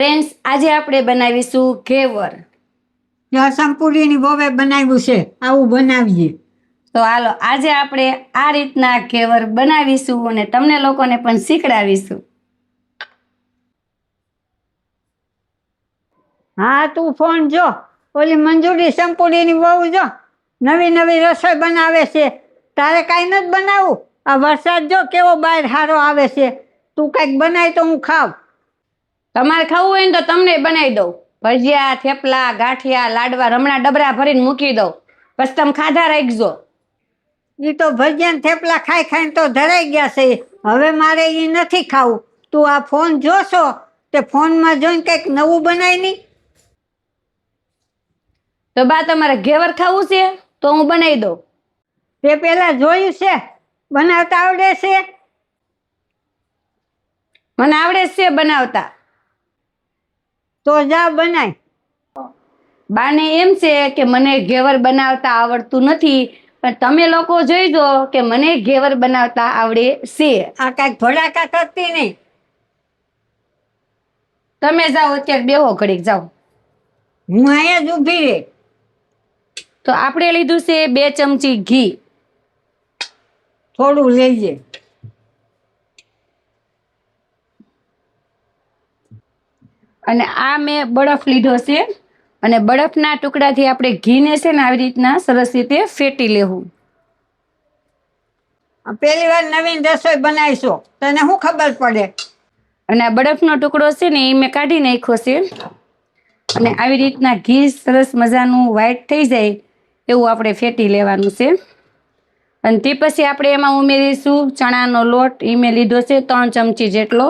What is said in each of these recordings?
Friends, આજે આપણે બનાવીશું ઘેવર. સંપૂરીની વોવે બનાવ્યું છે, આવું બનાવીએ. તો હાલો આજે આપણે આ રીતના ઘેવર બનાવીશું અને તમને લોકોને પણ શીખડાવીશું. હા, તું ફોન જો. ઓલી મંજૂરી સંપૂરીની વહુ જો નવી નવી રસોઈ બનાવે છે. તારે કાંઈ નથી બનાવવું? આ વરસાદ જો કેવો બહાર સારો આવે છે. તું કાંઈક બનાય તો હું ખાવ. તમારે ખાવું હોય ને તો તમને બનાવી દઉં. ભજીયા, થેપલા, ગાંઠિયા, લાડવા હમણાં ડબરા ભરીને મૂકી દઉં, બસ તમે ખાધા રાખજો. એ તો ભજીયા થેપલા ખાઈ ખાઈને તો ધરાઈ ગયા છે. હવે મારે એ નથી ખાવું. તું આ ફોન જોશો તે ફોનમાં જોઈને કંઈક નવું બનાય નહીં. તો બા તમારે ઘેવર ખાવું છે તો હું બનાવી દઉં. તે પેલા જોયું છે? બનાવતા આવડે છે? મને આવડે છે બનાવતા. તો જા બનાય. બાને એમ છે કે મને ઘેવર બનાવતા આવડતું નથી, પણ તમે લોકો જોઈજો કે મને ઘેવર બનાવતા આવડે છે. આ કાંઈક ભડાકા કરતી નહીં. તમે જાઓ, અત્યારે બેહો ઘડીક જાઓ. હું અહીંયા જ ઊભી રહે. તો આપણે લીધું છે 2 ચમચી ઘી. થોડું લેજે. અને આ મેં બરફ લીધો છે અને બરફના ટુકડાથી આપણે ઘીને છે ને આવી રીતના સરસ રીતે ફેટી લેવું. પહેલી વાર નવીન રસોઈ બનાવીશો, તને શું ખબર પડે? અને આ બરફનો ટુકડો છે ને એ મેં કાઢી નાખ્યો છે. અને આવી રીતના ઘી સરસ મજાનું વ્હાઈટ થઈ જાય એવું આપણે ફેટી લેવાનું છે. અને તે પછી આપણે એમાં ઉમેરીશું ચણાનો લોટ. એ મેં લીધો છે 3 ચમચી જેટલો.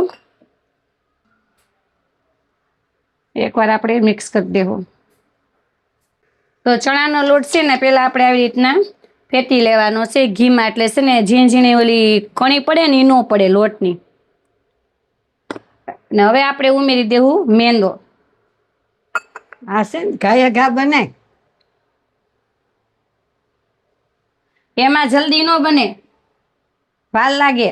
એકવાર આપણે મિક્સ કરી દેવું. તો ચણાનો લોટ છે ને પહેલાં આપણે આવી રીતના ફેટી લેવાનો છે ઘીમાં, એટલે છે ને ઝીણી ઝીણી ઓલી કણી પડે ને એ ન પડે લોટની. અને હવે આપણે ઉમેરી દેવું મેંદો. આ છે ને ઘાયા ઘા બનાય. એમાં જલ્દી ન બને, વાર લાગે.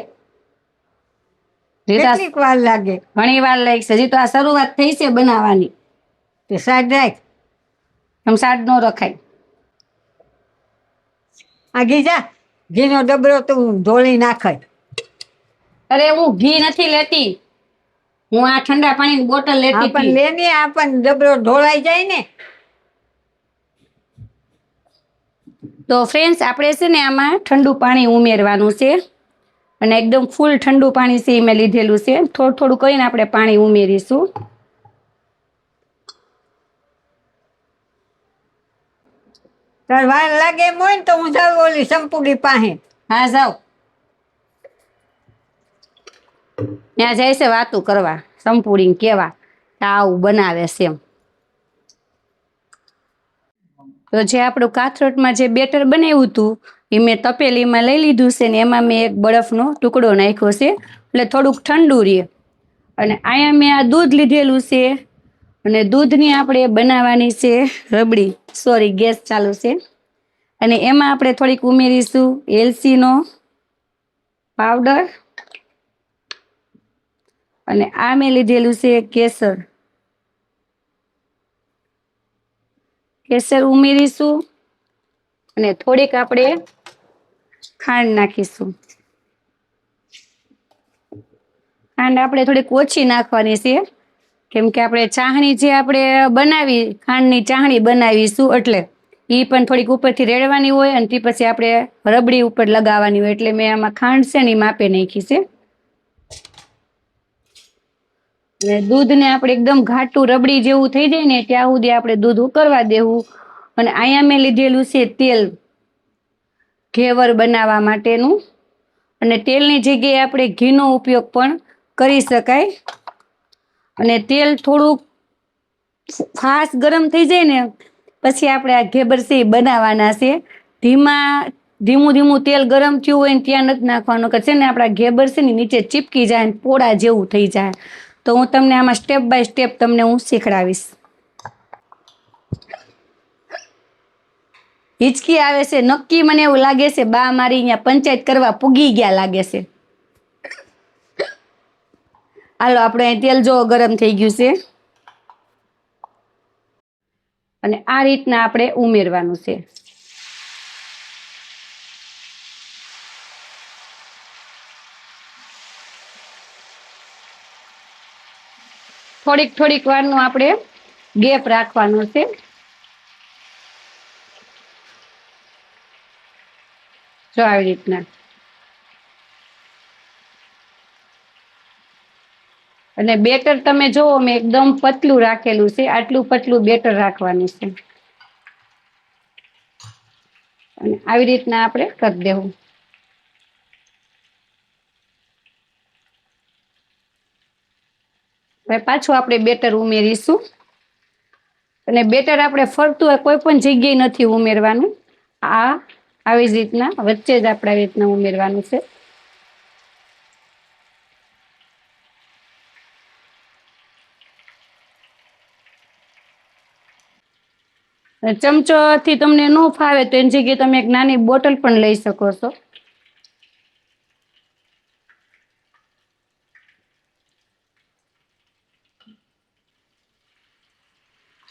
કેટલીક વાર લાગે? ઘણી વાર લાગશે. હજી તો આ શરૂઆત થઈ છે બનાવવાની. તે સાઈડ રાખ. આમ સાડ ન રખાય. આ ઘી જા, ઘીનો ડબરો તું ઢોળી નાખાય. અરે હું ઘી નથી લેતી, હું આ ઠંડા પાણીની બોટલ લેતી પણ હતી. લેને આ પણ ડબરો ઢોળાઈ જાય ને. તો ફ્રેન્ડ્સ, આપણે છે ને આમાં ઠંડુ પાણી ઉમેરવાનું છે અને એકદમ ફૂલ ઠંડુ પાણી છે એ મેં લીધેલું છે. થોડું થોડું કરીને આપણે પાણી ઉમેરીશું. તાર વાર લાગે એમ હોય ને તો હું જાઉં ઓલી સંપૂરી પાસે. હા, જાઓ. ત્યાં જાય છે વાતું કરવા, સંપૂરીને કેવા આવું બનાવે છે એમ. તો જે આપણું કાથરોટમાં જે બેટર બનાવ્યું હતું એ મેં તપેલીમાં લઈ લીધું છે ને એમાં મેં એક બરફનો ટુકડો નાખ્યો છે એટલે થોડુંક ઠંડુ રહે. અને અહીંયા મેં આ દૂધ લીધેલું છે અને દૂધની આપણે બનાવવાની છે રબડી. સોરી, ગેસ ચાલુ છે. અને એમાં આપણે થોડીક ઉમેરીશું એલચીનો પાવડર. અને આ મેં લીધેલું છે કેસર. કેસર ઉમેરીશું અને થોડીક આપણે ખાંડ નાખીશું. ખાંડ આપણે થોડીક ઓછી નાખવાની છે, કેમ કે આપણે ચાહણી જે આપણે બનાવી, ખાંડની ચાહણી બનાવીશું એટલે એ પણ થોડીક ઉપરથી રેડવાની હોય અને તે પછી આપણે રબડી ઉપર લગાવવાની હોય, એટલે મેં આમાં ખાંડ છે ને એ માપે નાખી છે. અને દૂધને આપણે એકદમ ઘાટું રબડી જેવું થઈ જાય ને ત્યાં સુધી આપણે દૂધ ઉકળવા દેવું. અને અહીંયા મેં લીધેલું છે તેલ ઘેવર બનાવવા માટેનું. અને તેલની જગ્યાએ આપણે ઘીનો ઉપયોગ પણ કરી શકાય. અને તેલ થોડુંક ફાસ્ટ ગરમ થઈ જાય ને પછી આપણે આ ઘેવર છે એ બનાવવાના છે. ધીમું ધીમું તેલ ગરમ થયું હોય ને ત્યાં નથી નાખવાનું, કે છે ને આપણા ઘેવર છે ને નીચે ચીપકી જાય ને પોળા જેવું થઈ જાય. તો હું તમને આમાં સ્ટેપ બાય સ્ટેપ તમને હું શીખડાવીશ. હિચકી આવે છે નક્કી, મને એવું લાગે છે બા મારી અહીંયા પંચાયત કરવા પૂગી ગયા લાગે છે. હાલો, આપણે અહીં તેલ જો ગરમ થઈ ગયું છે. અને આ રીતના આપણે ઉમેરવાનું છે. થોડીક વારનું આપણે ગેપ રાખવાનો છે. જો આવી રીતના. અને બેટર તમે જોવો મેં એકદમ પતલું રાખેલું છે. આટલું પતલું બેટર રાખવાનું છે. અને આવી રીતના આપણે કરી દેવું. હવે પાછું આપણે બેટર ઉમેરીશું. અને બેટર આપણે ફરતું હોય કોઈ પણ જગ્યાએ નથી ઉમેરવાનું. આવી જ રીતના વચ્ચે જ આપણે આવી રીતના ઉમેરવાનું છે. ચમચોથી તમને ન ફાવે તો એની જગ્યાએ તમે એક નાની બોટલ પણ લઈ શકો છો.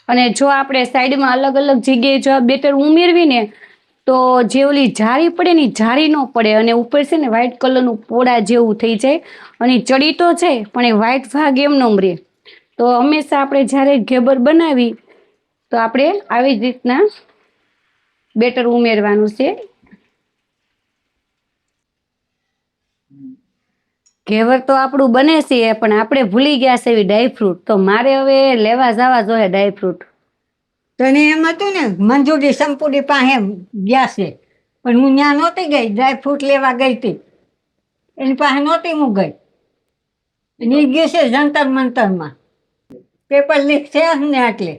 અને જો આપણે સાઈડમાં અલગ અલગ જગ્યાએ જો બેટર ઉમેરવી ને તો જે ઓલી જાળી પડે ને જાળી ન પડે અને ઉપર છે ને વ્હાઈટ કલરનું પોડા જેવું થઈ જાય અને ચડી તો છે પણ એ વ્હાઈટ ભાગ એમ ન રહે. તો હંમેશા આપણે જ્યારે ઘેબર બનાવી તો આપણે આવી જ રીતના બેટર ઉમેરવાનું છે. ઘેવર તો આપણું બને છે પણ આપણે ભૂલી ગયા છે એવી ડ્રાયફ્રૂટ. તો મારે હવે લેવા જવા જોઈએ ડ્રાયફ્રૂટ. તને એમ હતું ને મંજુરી સંપૂરી પાસે ગયા છે પણ હું ત્યાં નહોતી ગઈ. ડ્રાયફ્રૂટ લેવા ગઈ હતી એની પાસે નહોતી હું ગઈ. એ ગઈ છે જંતર મંતરમાં. પેપર લીક છે ને એટલે.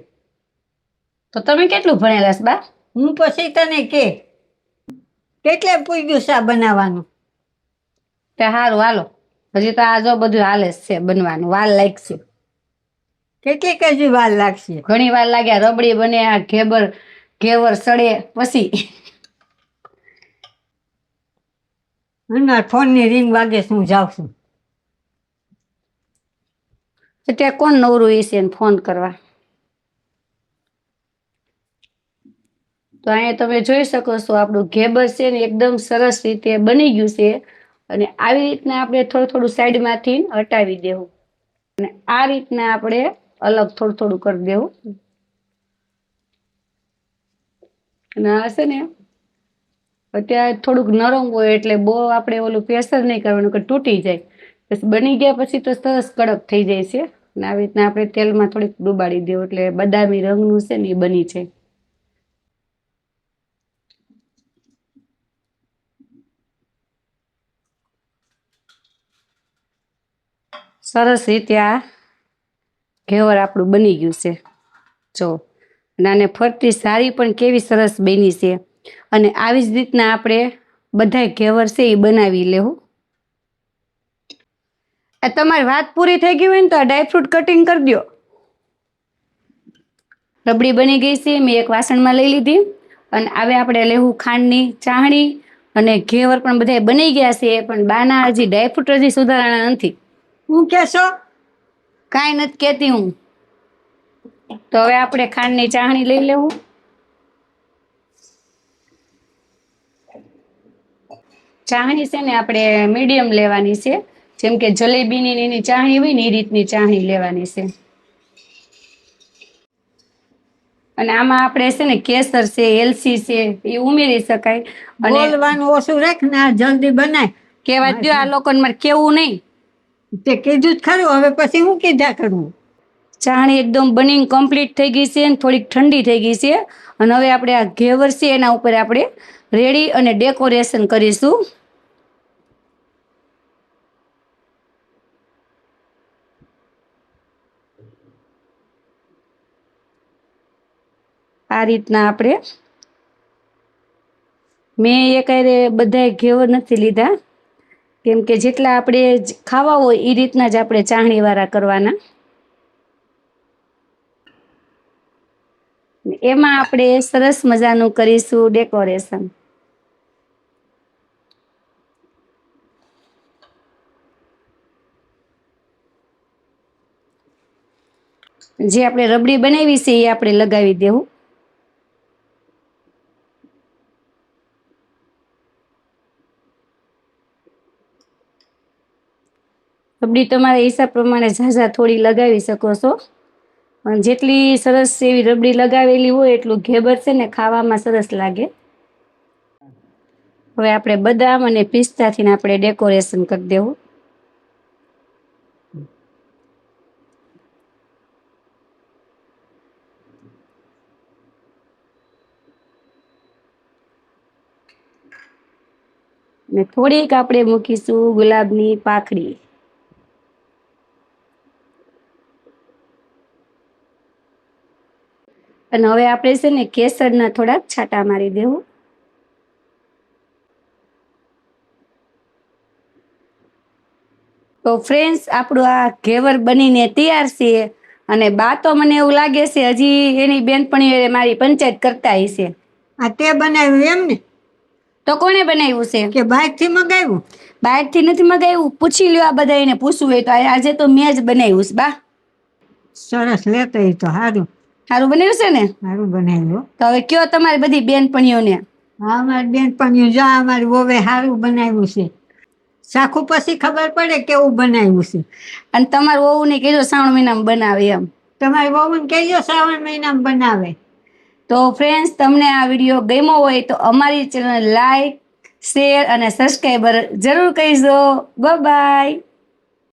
તો તમે કેટલું ભણેલા છે બા? હું પછી તને કેટલે પૂછ્યું શા બનાવવાનું. તે સારું હાલો. હજી તો આ જો બધું હાલે જ છે બનવાનું. વાર લાગશે. કેટલી હજી વાર લાગશે? ઘણી વાર લાગ્યા. રબડી બને આ ઘેવર સડે પછી. ફોનની રિંગ વાગે હું જાઉં છું. ત્યાં કોણ નવરું હશે એને ફોન કરવા. તો અહીંયા તમે જોઈ શકો છો આપણું ઘેબર છે ને એકદમ સરસ રીતે બની ગયું છે. અને આવી રીતના આપણે થોડું સાઈડમાંથી હટાવી દેવું. અને આ રીતના આપણે અલગ થોડું કરી દેવું. અને આ છે ને અત્યારે થોડુંક નરમ હોય એટલે બહુ આપણે ઓલું પ્રેશર નહીં કરવાનું કે તૂટી જાય. પછી બની ગયા પછી તો સરસ કડક થઈ જાય છે. અને આવી રીતના આપણે તેલમાં થોડીક ડુબાડી દેવું એટલે બદામી રંગનું છે ને એ બની જાય. સરસ રીતે આ ઘેવર આપણું બની ગયું છે. જો અને ફરતી સારી પણ કેવી સરસ બની છે. અને આવી જ રીતના આપણે બધા ઘેવર છે એ બનાવી લેવું. તમારી વાત પૂરી થઈ ગઈ હોય ને તો આ ડ્રાયફ્રૂટ કટિંગ કરી દો. રબડી બની ગઈ છે. મેં એક વાસણમાં લઈ લીધી. અને હવે આપણે લેવું ખાંડની ચાહણી. અને ઘેવર પણ બધા બની ગયા છે પણ બાના હજી ડ્રાયફ્રૂટ હજી સુધારણા નથી. હું કહેશો? કાંઈ નથી કહેતી હું. તો હવે આપણે ખાંડની ચાહણી લઈ લેવું. ચાહણી છે ને આપણે મીડિયમ લેવાની છે. જેમ કે જલેબીની એની ચાહણી હોય ને એ રીતની ચાહણી લેવાની છે. અને આમાં આપણે છે ને કેસર છે, એલસી છે એ ઉમેરી શકાય. અને બોલવાનું ઓછું રાખ ને જલ્દી બનાય. કેવા દો આ લોકોને મારે કેવું નહીં. તે કીધું જ ખરું. હવે પછી હું કીધા કરવું. ચાહણી એકદમ બનીને કમ્પ્લીટ થઈ ગઈ છે. થોડીક ઠંડી થઈ ગઈ છે. અને હવે આપણે આ ઘેવર છે એના ઉપર આપણે રેડી અને ડેકોરેશન કરીશું. આ રીતના આપણે મેં એક બધા ઘેવર નથી લીધા કેમ કે જેટલા આપણે ખાવા હોય એ રીતના જ આપણે ચાહણીવાળા કરવાના. એમાં આપણે સરસ મજાનું કરીશું ડેકોરેશન. જે આપણે રબડી બનાવી છે એ આપણે લગાવી દેવું. રબડી તમારા હિસાબ પ્રમાણે ઝાઝા થોડી લગાવી શકો છો, પણ જેટલી સરસ એવી રબડી લગાવેલી હોય એટલું ઘેબર છે ને ખાવામાં સરસ લાગે. હવે આપણે બદામ અને પિસ્તાથી આપણે ડેકોરેશન કરી દેવું. ને થોડીક આપણે મૂકીશું ગુલાબની પાખડી. અને હવે આપણે છે ને કેસરના થોડાક છાંટા મારી દેવું. તો ફ્રેન્ડ્સ આપણું આ ઘેવર બનીને તૈયાર છે. અને બા તો મને એવું લાગે છે હજી એની બેનપણીઓ મારી પંચાયત કરતા હશે. આ તે બનાવ્યું એમ ને? તો કોણે બનાવ્યું છે? કે બહારથી મગાવ્યું? બહારથી નથી મગાવ્યું, પૂછી લ્યો આ બધા એને પૂછવું હોય તો. આજે તો મેં જ બનાવ્યું છે બા. સરસ, લેતો એ તો સારું. સારું બનાવ્યું છે ને? સારું બનાવ્યું. તો હવે કયો તમારી બધી બેનપણીઓને. હા, અમારી બેનપણીઓ જા અમારી વોવે સારું બનાવ્યું છે. શાખું પછી ખબર પડે કેવું બનાવ્યું છે. અને તમારું વહુને કહેજો શ્રાવણ મહિનામાં બનાવે એમ. તમારી વહુને કહેજો શ્રાવણ મહિનામાં બનાવે. તો ફ્રેન્ડ્સ, તમને આ વિડીયો ગમ્યો હોય તો અમારી ચેનલ લાઈક, શેર અને સબસ્ક્રાઈબર જરૂર કરજો. Bye bye.